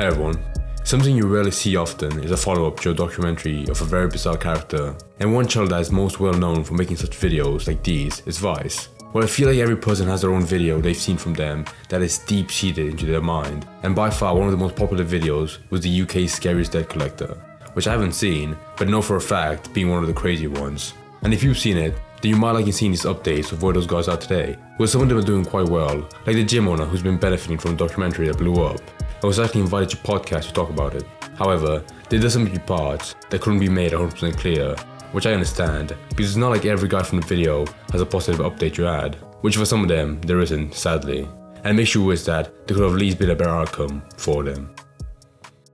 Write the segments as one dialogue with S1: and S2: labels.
S1: Hey everyone. Something you rarely see often is a follow-up to a documentary of a very bizarre character. And one channel that is most well known for making such videos like these is Vice. Well, I feel like every person has their own video they've seen from them that is deep-seated into their mind. And by far one of the most popular videos was the UK's Scariest Debt Collector, which I haven't seen, but know for a fact being one of the crazy ones. And if you've seen it, then you might like seeing these updates of where those guys are today. Well, some of them are doing quite well, like the gym owner who's been benefiting from a documentary that blew up. I was actually invited to podcast to talk about it. However, there does some parts that couldn't be made 100% clear, which I understand, because it's not like every guy from the video has a positive update to add, which for some of them, there isn't, sadly. And it makes you wish that there could have at least been a better outcome for them.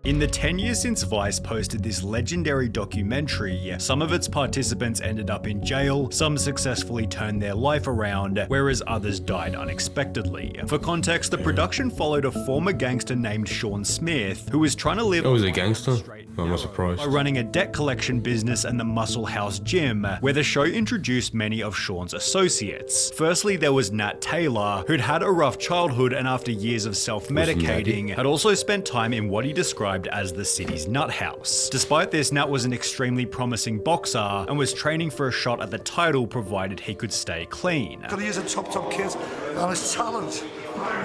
S2: In the 10 years since Vice posted this legendary documentary, some of its participants ended up in jail, some successfully turned their life around, whereas others died unexpectedly. For context, the production followed a former gangster named Sean Smith, who was trying to live—
S1: Oh, he's a gangster? I'm not surprised.
S2: by running a debt collection business and the Muscle House Gym, where the show introduced many of Sean's associates. Firstly, there was Nat Taylor, who'd had a rough childhood and after years of self-medicating, had also spent time in what he described as the city's nut house. Despite this, Nat was an extremely promising boxer and was training for a shot at the title provided he could stay clean.
S3: He's a top kid and his talent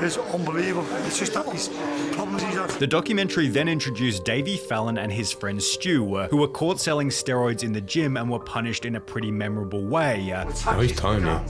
S3: is unbelievable. It's just that his problems he's had.
S2: The documentary then introduced Davey Fallon and his friend Stu, who were caught selling steroids in the gym and were punished in a pretty memorable way.
S1: Oh, he's tiny.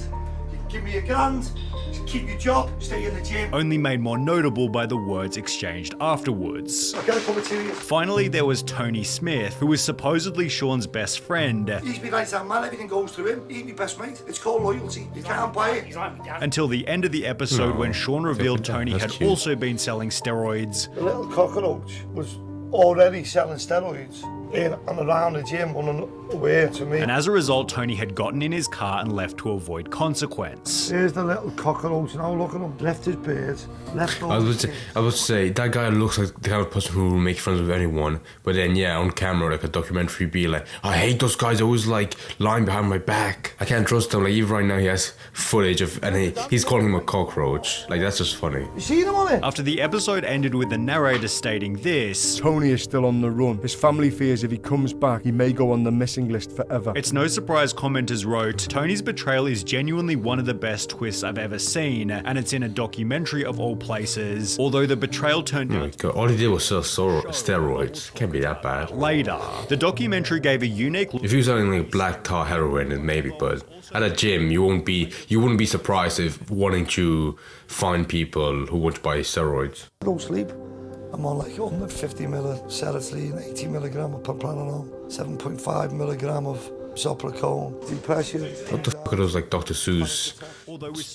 S3: Give me $1,000, keep your job, stay in the gym.
S2: Only made more notable by the words exchanged afterwards.
S3: I gotta come to you.
S2: Finally, there was Tony Smith, who was supposedly Sean's best friend,
S3: He's my right hand man, everything goes through him. He's my best mate. It's called loyalty. You can't buy it.
S2: until the end of the episode when Sean revealed Tony
S1: that's
S2: had
S1: cute.
S2: also been selling steroids.
S3: The little cockroach was already selling steroids in and around the gym unaware to me.
S2: And as a result, Tony had gotten in his car and left to avoid consequence.
S3: Here's the little cockroach now, look at him. Left his beard, left all
S1: I was
S3: the
S1: about to say, that guy looks like the kind of person who will make friends with anyone, but then yeah, on camera, like a documentary, be like, I hate those guys, always like lying behind my back. I can't trust them. Like even right now, he has footage of, and he's calling him a cockroach. Like that's just funny.
S3: You seen him on it?
S2: After the episode ended with the narrator stating this,
S4: Tony is still on the run. His family fears if he comes back, he may go on the missing list forever.
S2: it's no surprise commenters wrote, Tony's betrayal is genuinely one of the best twists I've ever seen, and it's in a documentary of all places. Although the betrayal turned
S1: Oh my God, all he did was sell steroids. Can't be that bad.
S2: later. The documentary gave a unique
S1: If he was selling like black tar heroin, then maybe, but at a gym, you wouldn't be surprised if wanting to find people who want to buy steroids.
S3: I don't sleep. I'm on like 150 ml of Sertraline, 80 milligram of propranolol, 7.5 milligram of Zopiclone. Depression.
S1: What the fuck are those like Dr. Seuss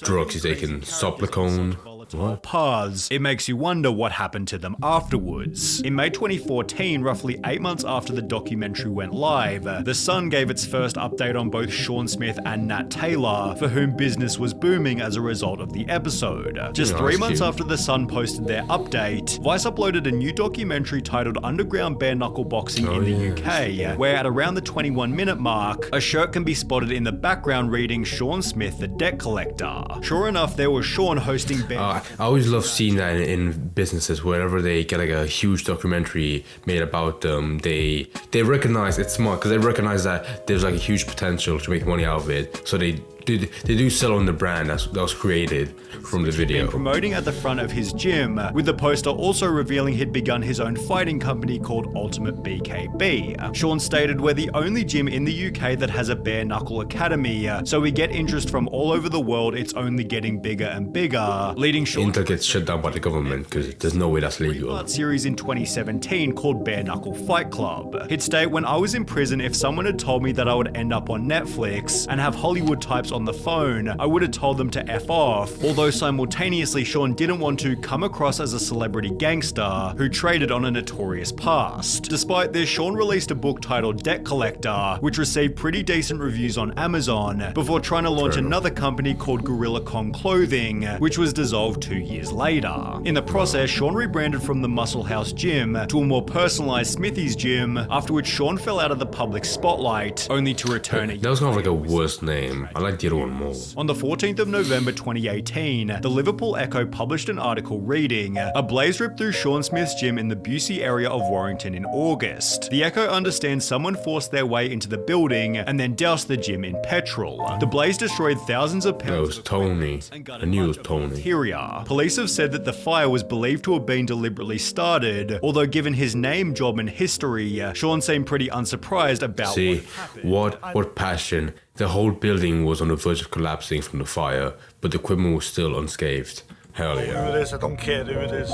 S1: drugs he's taking? Soplacone? What?
S2: paths, it makes you wonder what happened to them afterwards. In May 2014, roughly 8 months after the documentary went live, The Sun gave its first update on both Sean Smith and Nat Taylor, for whom business was booming as a result of the episode. Just
S1: Yeah,
S2: 3
S1: that's
S2: months
S1: cute.
S2: after The Sun posted their update, Vice uploaded a new documentary titled Underground Bare Knuckle Boxing in the UK, where at around the 21-minute mark, a shirt can be spotted in the background reading Sean Smith, the debt collector. Sure enough, there was Sean hosting bare
S1: I always love seeing that in businesses. Wherever they get like a huge documentary made about them, they recognize it's smart because they recognize that there's like a huge potential to make money out of it. So they do sell on the brand that was created from the video.
S2: promoting at the front of his gym, with the poster also revealing he'd begun his own fighting company called Ultimate BKB. Sean stated, we're the only gym in the UK that has a bare knuckle academy, so we get interest from all over the world, it's only getting bigger and bigger, leading Sean
S1: Intel gets shut down by the government because there's no way that's legal.
S2: art series in 2017 called Bare Knuckle Fight Club. He'd state, when I was in prison, if someone had told me that I would end up on Netflix and have Hollywood types on the phone, I would have told them to F off, although simultaneously Sean didn't want to come across as a celebrity gangster who traded on a notorious past. Despite this, Sean released a book titled Debt Collector, which received pretty decent reviews on Amazon, before trying to launch another company called Gorilla Kong Clothing, which was dissolved 2 years later. In the process, Sean rebranded from the Muscle House Gym to a more personalized Smithy's Gym, after which Sean fell out of the public spotlight, only to return
S1: That was kind of like a worse name. I like the quiero one more.
S2: On the 14th of November 2018, the Liverpool Echo published an article reading, "A blaze ripped through Sean Smith's gym in the Busey area of Warrington in August. The Echo understands someone forced their way into the building and then doused the gym in petrol. The blaze destroyed thousands of pounds
S1: That was Tony. I knew it was Tony.
S2: interior. Police have said that the fire was believed to have been deliberately started, although given his name, job and history, Sean seemed pretty unsurprised about
S1: See,
S2: what happened.
S1: what passion. The whole building was on the verge of collapsing from the fire, but the equipment was still unscathed. Hell yeah.
S3: Who it is, I don't care who it is.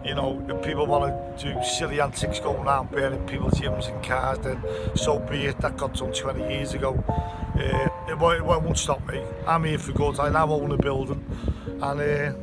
S3: You know, if people want to do silly antics going around burning people's gyms and cars, then so be it. That got done 20 years ago. It won't stop me. I'm here for good. I now own a building, and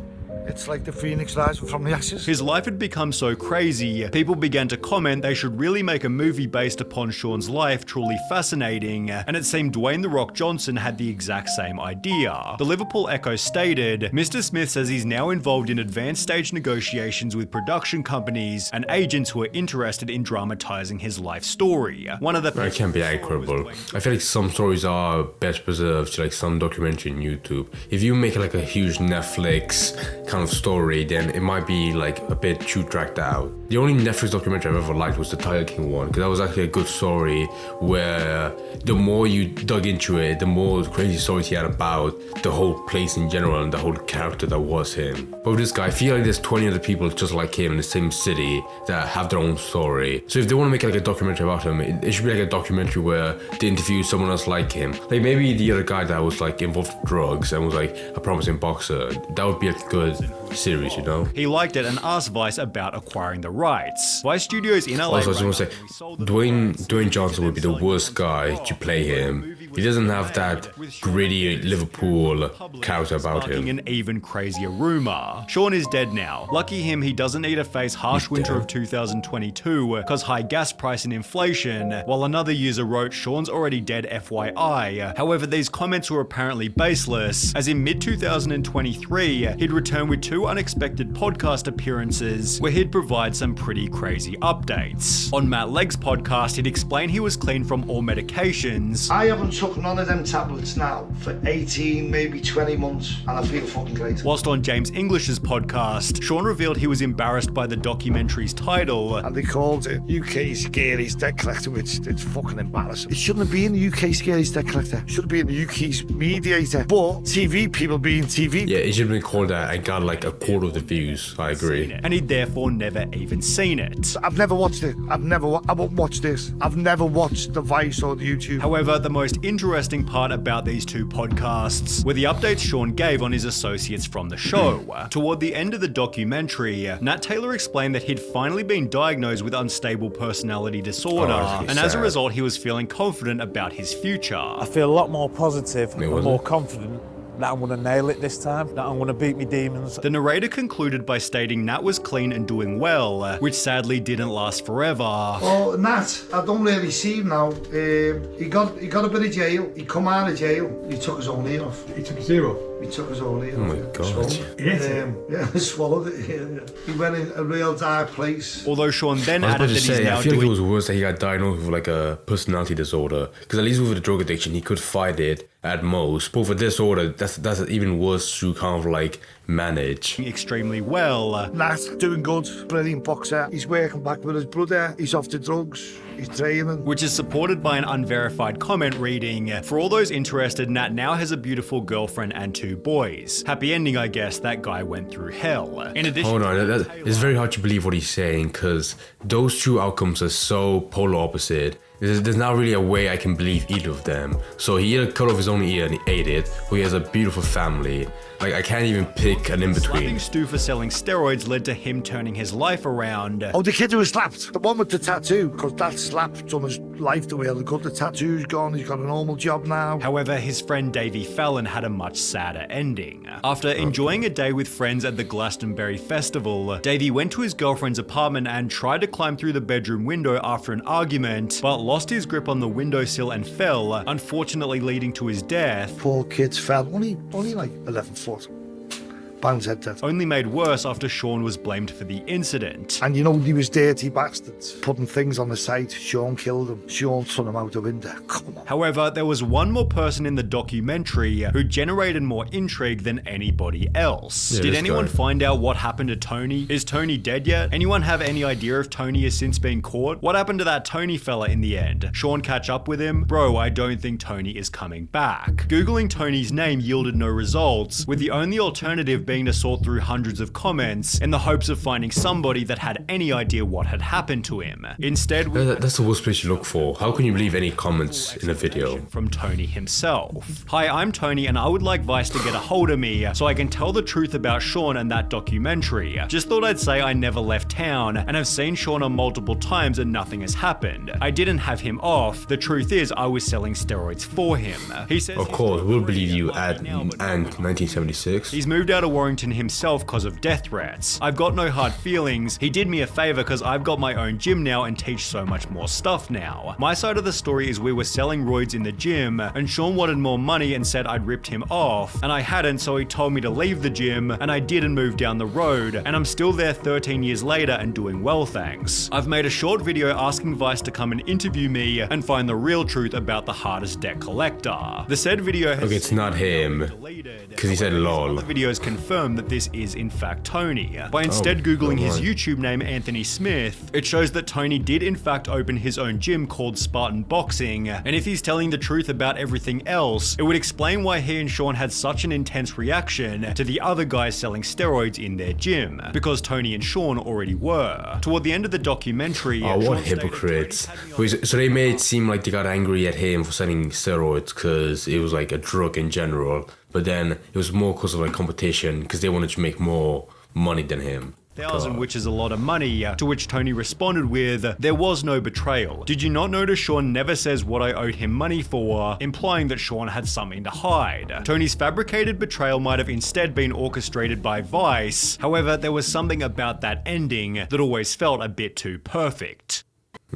S3: it's like the phoenix rising from the ashes.
S2: His life had become so crazy, people began to comment they should really make a movie based upon Sean's life truly fascinating, and it seemed Dwayne "The Rock" Johnson had the exact same idea. The Liverpool Echo stated, "Mr. Smith says he's now involved in advanced stage negotiations with production companies and agents who are interested in dramatizing his life story." One of the
S1: It can be equitable. I feel like some stories are best preserved, like some documentary on YouTube. If you make like a huge Netflix kind of story, then it might be like a bit too dragged out. The only Netflix documentary I've ever liked was the Tiger King one, because that was actually a good story where the more you dug into it, the more crazy stories he had about the whole place in general and the whole character that was him. But with this guy, I feel like there's 20 other people just like him in the same city that have their own story. So if they want to make like a documentary about him, it should be like a documentary where they interview someone else like him. Like maybe the other guy that was like involved with drugs and was like a promising boxer. That would be a good series, you know?
S2: He liked it and asked Vice about acquiring the rights. Vice Studios in LA.
S1: Also, I just want to say, Dwayne Johnson would be the worst guy to play him. He doesn't have that gritty Liverpool character about
S2: Sparking
S1: him.
S2: an even crazier rumor. Sean is dead now. Lucky him, he doesn't need to face harsh winter of 2022 cause high gas price and inflation, while another user wrote Sean's already dead FYI. However, these comments were apparently baseless, as in mid-2023, he'd return with 2 unexpected podcast appearances where he'd provide some pretty crazy updates. On Matt Legg's podcast, he'd explain he was clean from all medications.
S3: I haven't took none of them tablets now for 18, maybe 20 months, and I feel fucking great.
S2: Whilst on James English's podcast, Sean revealed he was embarrassed by the documentary's title.
S3: And they called it UK Scary's Debt Collector, which it's fucking embarrassing. It shouldn't be in the UK Scary's Debt Collector. It should be in the UK's Mediator. But TV people being TV.
S1: Yeah, it should have been called that and got like a quarter of the views. I agree.
S2: And he'd therefore never even seen it.
S3: I've never watched it. I won't watch this. I've never watched the Vice or the YouTube.
S2: However, the most interesting part about these 2 podcasts were the updates Sean gave on his associates from the show. Toward the end of the documentary, Nat Taylor explained that he'd finally been diagnosed with unstable personality disorder,
S1: Oh,
S2: and as a
S1: sad.
S2: result, he was feeling confident about his future.
S5: I feel a lot more positive and
S1: was
S5: more
S1: it?
S5: confident that I'm going to nail it this time, that I'm going to beat me demons.
S2: The narrator concluded by stating Nat was clean and doing well, which sadly didn't last forever.
S3: Oh, Nat, I don't really see him now. He got a bit of jail. He come out of jail. He took his own ear off.
S6: He took his ear off.
S3: He took his own ear
S1: Oh
S3: off.
S1: my
S3: yeah.
S1: God.
S3: Swallowed it. Yeah, he swallowed it. Yeah. He went in a real dark place.
S2: Although Sean then
S1: I was
S2: added
S1: about to
S2: that he's
S1: say,
S2: now
S1: I feel like it
S2: doing
S1: was worse that he got diagnosed with like a personality disorder. Because at least with the drug addiction, he could fight it at most. But for disorder, that's even worse to kind of like manage.
S2: extremely well.
S3: Nat, doing good. Brilliant boxer. He's working back with his brother. He's off the drugs. He's training.
S2: Which is supported by an unverified comment reading, "For all those interested, Nat now has a beautiful girlfriend and 2 boys. Happy ending, I guess. That guy went through hell." In addition,
S1: Hold on, it's very hard to believe what he's saying because those 2 outcomes are so polar opposite. There's not really a way I can believe either of them. So he either cut off his own ear and he ate it, or he has a beautiful family. Like, I can't even pick an
S2: slapping
S1: in-between.
S2: Stu for selling steroids led to him turning his life around.
S3: Oh, the kid who was slapped. The one with the tattoo. Because that slap done his life the way the good. The tattoo's gone. He's got a normal job now.
S2: However, his friend Davey Fallon had a much sadder ending. After enjoying a day with friends at the Glastonbury Festival, Davey went to his girlfriend's apartment and tried to climb through the bedroom window after an argument, but lost his grip on the windowsill and fell, unfortunately leading to his death.
S3: Poor kids fell. Only like 11 foot. Bang's head dead.
S2: only made worse after Sean was blamed for the incident.
S3: And you know, he was dirty bastards putting things on the site. Sean killed him. Sean threw him out the window. Come on.
S2: However, there was one more person in the documentary who generated more intrigue than anybody else.
S1: Yeah,
S2: Did
S1: this
S2: anyone
S1: guy.
S2: find out what happened to Tony? Is Tony dead yet? Anyone have any idea if Tony has since been caught? What happened to that Tony fella in the end? Sean catch up with him? Bro, I don't think Tony is coming back. Googling Tony's name yielded no results, with the only alternative being to sort through hundreds of comments in the hopes of finding somebody that had any idea what had happened to him. Instead, we
S1: That's the worst place you look for. How can you believe any comments in a video?
S2: from Tony himself. Hi, I'm Tony and I would like Vice to get a hold of me so I can tell the truth about Sean and that documentary. Just thought I'd say I never left town and have seen Sean on multiple times and nothing has happened. I didn't have him off. The truth is I was selling steroids for him. He says
S1: Of course, we'll believe you and 1976.
S2: he's moved out of Warrington himself because of death threats. I've got no hard feelings. He did me a favor because I've got my own gym now and teach so much more stuff now. My side of the story is we were selling roids in the gym and Sean wanted more money and said I'd ripped him off and I hadn't, so he told me to leave the gym and I did and moved down the road and I'm still there 13 years later and doing well, thanks. I've made a short video asking Vice to come and interview me and find the real truth about the hardest debt collector. The said video has
S1: Okay, it's not him, because he said lol.
S2: the videos confirm that this is in fact Tony. By instead googling his
S1: right.
S2: YouTube name Anthony Smith, it shows that Tony did in fact open his own gym called Spartan Boxing, and if he's telling the truth about everything else, it would explain why he and Sean had such an intense reaction to the other guys selling steroids in their gym, because Tony and Sean already were. Toward the end of the documentary,
S1: Oh, what
S2: Sean stated
S1: hypocrites.
S2: Tony had me on-
S1: So they made it seem like they got angry at him for selling steroids because it was like a drug in general. But then it was more because of like competition because they wanted to make more money than him.
S2: $1,000,
S1: God.
S2: which is a lot of money, to which Tony responded with, there was no betrayal. Did you not notice Sean never says what I owed him money for, implying that Sean had something to hide? Tony's fabricated betrayal might have instead been orchestrated by Vice. However, there was something about that ending that always felt a bit too perfect.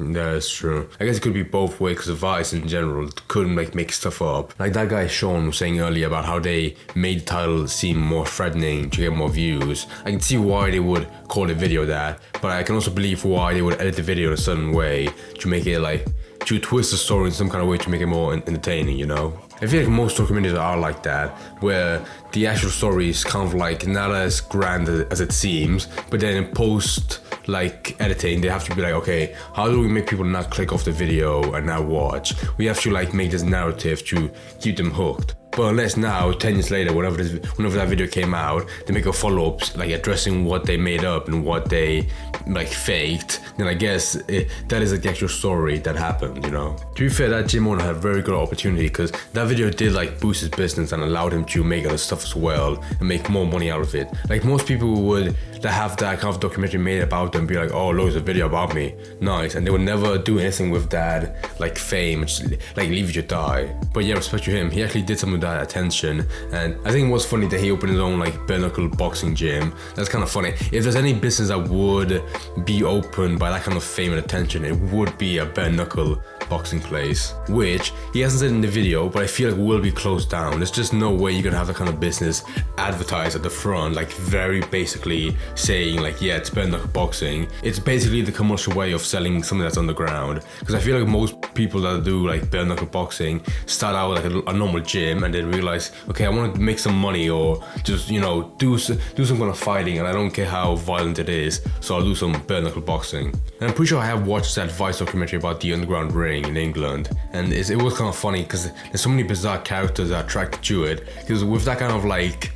S1: That's true. I guess it could be both ways because Vice in general couldn't make stuff up. Like that guy Sean was saying earlier about how they made the title seem more threatening to get more views. I can see why they would call the video that, but I can also believe why they would edit the video in a certain way to make it like, to twist the story in some kind of way to make it more entertaining, you know? I feel like most documentaries are like that, where the actual story is kind of like not as grand as it seems, but then in post like editing, they have to be like, okay, how do we make people not click off the video and not watch? We have to like make this narrative to keep them hooked. But unless now, 10 years later, whenever that video came out, they make a follow-up like addressing what they made up and what they like faked, then I guess that is like the actual story that happened, you know? To be fair, that Jim owner had a very good opportunity because that video did like boost his business and allowed him to make other stuff as well and make more money out of it. Like most people would that have that kind of documentary made about them be like, oh look, it's a video about me, nice, and they would never do anything with that like fame, just like leave you to die. But yeah, respect to him, he actually did some of that attention, and I think it was funny that he opened his own like bare knuckle boxing gym. That's kind of funny. If there's any business that would be opened by that kind of fame and attention, it would be a bare knuckle boxing place, which he hasn't said in the video, but I feel like will be closed down. There's just no way you're gonna have that kind of business advertised at the front, like very basically saying like, yeah, it's bare knuckle boxing. It's basically the commercial way of selling something that's underground, because I feel like most people that do like bare knuckle boxing start out like a normal gym and then realize, okay, I want to make some money or just, you know, do some kind of fighting, and I don't care how violent it is, so I'll do some bare knuckle boxing. And I'm pretty sure I have watched that Vice documentary about the underground ring in England, and it was kind of funny because there's so many bizarre characters that are attracted to it, because with that kind of like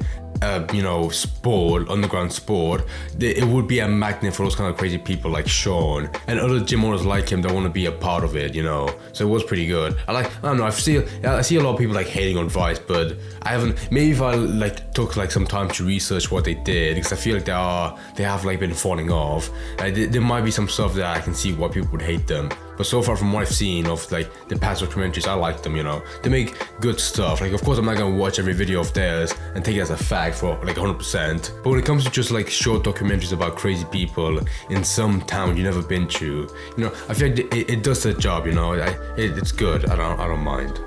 S1: you know, sport, underground sport, it would be a magnet for those kind of crazy people like Sean and other gym owners like him that want to be a part of it, you know. So it was pretty good. I don't know, I see a lot of people like hating on Vice, but I haven't. Maybe if I like took like some time to research what they did, because I feel like they have like been falling off. There might be some stuff that I can see why people would hate them. But so far from what I've seen of like the past documentaries, I like them, you know. They make good stuff. Like, of course I'm not gonna watch every video of theirs and take it as a fact for like 100%. But when it comes to just like short documentaries about crazy people in some town you've never been to, you know, I feel like it does the job, you know. It's good. I don't mind.